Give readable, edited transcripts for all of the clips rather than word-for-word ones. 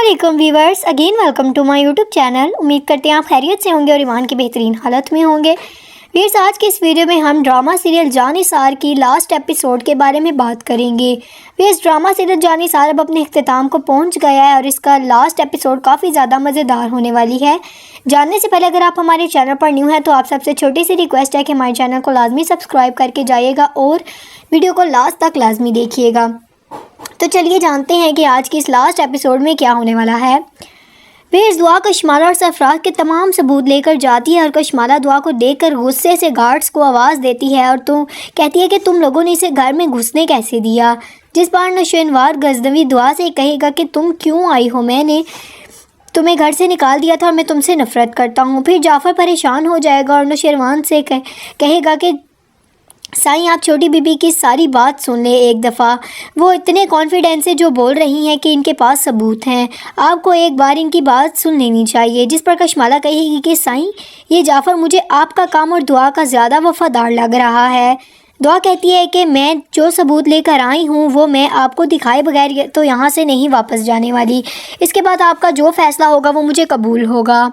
वालेकुम viewers, again welcome to my YouTube channel. उम्मीद करते हैं आप खैरियत से होंगे और ईमान की बेहतरीन हालत में होंगे। व्यूअर्स, आज की इस वीडियो में हम ड्रामा सीरियल जानिसार की लास्ट एपिसोड के बारे में बात करेंगे। व्यूअर्स, ड्रामा सीरियल जानिसार अब अपने इख्तिताम को पहुंच गया है और इसका लास्ट एपिसोड काफ़ी ज़्यादा मज़ेदार होने वाली है। जानने से पहले अगर आप हमारे चैनल पर न्यू हैं तो आप सबसे छोटी सी रिक्वेस्ट है कि हमारे चैनल को लाजमी सब्सक्राइब करके जाइएगा और वीडियो को लास्ट तक लाजमी देखिएगा। तो चलिए जानते हैं कि आज की इस लास्ट एपिसोड में क्या होने वाला है। व्यूअर्स, दुआ कशमाला और सरफराज के तमाम सबूत लेकर जाती है और कशमाला दुआ को देखकर गुस्से से गार्ड्स को आवाज़ देती है और कहती है कि तुम लोगों ने इसे घर में घुसने कैसे दिया। जिस बार नौशेनवार गजनवी दुआ से कहेगा कि तुम क्यों आई हो, मैंने तुम्हें घर से निकाल दिया था और मैं तुमसे नफ़रत करता हूँ। फिर जाफ़र परेशान हो जाएगा और नौशेरवान से कहेगा कि साईं, आप छोटी बीबी की सारी बात सुन ले एक दफ़ा। वो इतने कॉन्फिडेंस से जो बोल रही हैं कि इनके पास सबूत हैं, आपको एक बार इनकी बात सुन लेनी चाहिए। जिस पर कशमाला कहेगी कि साईं, ये जाफ़र मुझे आपका काम और दुआ का ज़्यादा वफ़ादार लग रहा है। दुआ कहती है कि मैं जो सबूत लेकर आई हूँ वो मैं आपको दिखाए बगैर तो यहाँ से नहीं वापस जाने वाली। इसके बाद आपका जो फ़ैसला होगा वो मुझे कबूल होगा।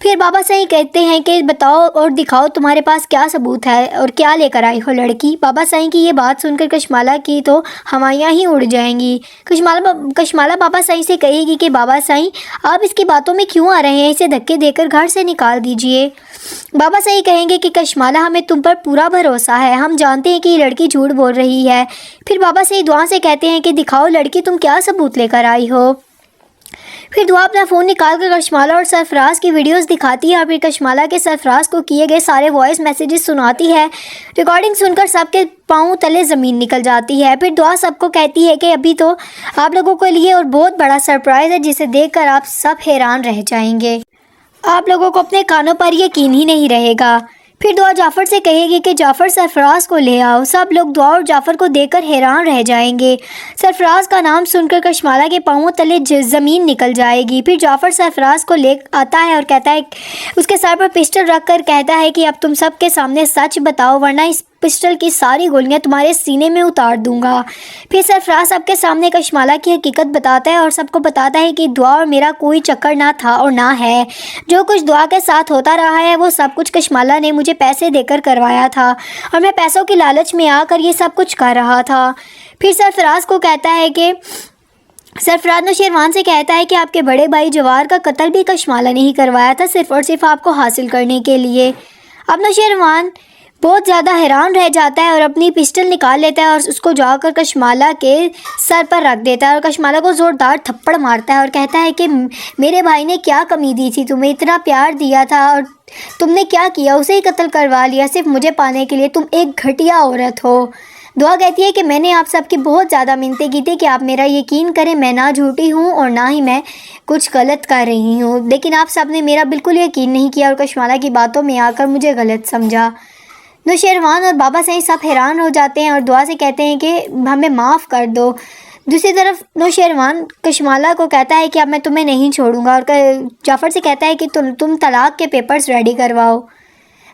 फिर बाबा साईं कहते हैं कि बताओ और दिखाओ तुम्हारे पास क्या सबूत है और क्या लेकर आई हो लड़की। बाबा साईं की ये बात सुनकर कशमाला की तो हवाइयाँ ही उड़ जाएंगी। कशमाला बाबा साईं से कहेगी कि बाबा साईं, आप इसकी बातों में क्यों आ रहे हैं, इसे धक्के देकर घर से निकाल दीजिए। बाबा साईं कहेंगे कि कशमाला, हमें तुम पर पूरा भरोसा है, हम जानते हैं कि ये लड़की झूठ बोल रही है। फिर बाबा साईं दुआ से कहते हैं कि दिखाओ लड़की, तुम क्या सबूत लेकर आई हो। फिर दुआ अपना फ़ोन निकाल कर कशमाला और सरफराज की वीडियोस दिखाती है और फिर कशमाला के सरफराज को किए गए सारे वॉइस मैसेजेस सुनाती है। रिकॉर्डिंग सुनकर सबके पाँव तले ज़मीन निकल जाती है। फिर दुआ सबको कहती है कि अभी तो आप लोगों के लिए और बहुत बड़ा सरप्राइज़ है जिसे देखकर आप सब हैरान रह जाएंगे। आप लोगों को अपने कानों पर यकीन ही नहीं रहेगा। फिर दुआ जाफ़र से कहेगी कि जाफ़र, सरफराज को ले आओ। सब लोग दुआ और जाफ़र को देखकर हैरान रह जाएंगे। सरफराज का नाम सुनकर कशमाला के पाँवों तले ज़मीन निकल जाएगी। फिर जाफ़र सरफराज को ले आता है और कहता है, उसके सर पर पिस्टल रख कर कहता है कि अब तुम सब के सामने सच बताओ वरना इस पिस्टल की सारी गोलियां तुम्हारे सीने में उतार दूंगा। फिर सरफराज सबके सामने कशमाला की हकीकत बताता है और सबको बताता है कि दुआ और मेरा कोई चक्कर ना था और ना है। जो कुछ दुआ के साथ होता रहा है वो सब कुछ कशमाला ने मुझे पैसे देकर करवाया था और मैं पैसों की लालच में आकर ये सब कुछ कर रहा था। फिर सरफराज को कहता है कि सरफराज नौशेरवान से कहता है कि आपके बड़े भाई जवार का कत्ल भी कशमाला ने ही करवाया था, सिर्फ़ और सिर्फ आपको हासिल करने के लिए। अब नौशेरवान बहुत ज़्यादा हैरान रह जाता है और अपनी पिस्टल निकाल लेता है और उसको जाकर कशमाला के सर पर रख देता है और कशमाला को ज़ोरदार थप्पड़ मारता है और कहता है कि मेरे भाई ने क्या कमी दी थी, तुम्हें इतना प्यार दिया था और तुमने क्या किया, उसे ही कत्ल करवा लिया सिर्फ मुझे पाने के लिए। तुम एक घटिया औरत हो। दुआ कहती है कि मैंने आप सबकी बहुत ज़्यादा मिन्नतें की थी कि आप मेरा यकीन करें, मैं ना झूठी हूँ और ना ही मैं कुछ गलत कर रही हूँ, लेकिन आप सब ने मेरा बिल्कुल यकीन नहीं किया और कशमाला की बातों में आकर मुझे गलत समझा। नौशेरवान और बाबा साईं सब हैरान हो जाते हैं और दुआ से कहते हैं कि हमें माफ़ कर दो। दूसरी तरफ नौशेरवान कशमाला को कहता है कि अब मैं तुम्हें नहीं छोड़ूंगा और जाफ़र से कहता है कि तुम तलाक के पेपर्स रेडी करवाओ।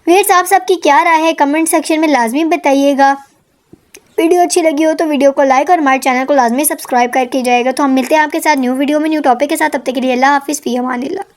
व्यूअर्स, आप सबकी क्या राय है कमेंट सेक्शन में लाजमी बताइएगा। वीडियो अच्छी लगी हो तो वीडियो को लाइक और हमारे चैनल को लाजमी सब्सक्राइब करके जाएगा। तो हम मिलते हैं आपके साथ न्यू वीडियो में न्यू टॉपिक के साथ। तब तक के लिए अल्लाह हाफिज़, फ़ी अमानिल्लाह।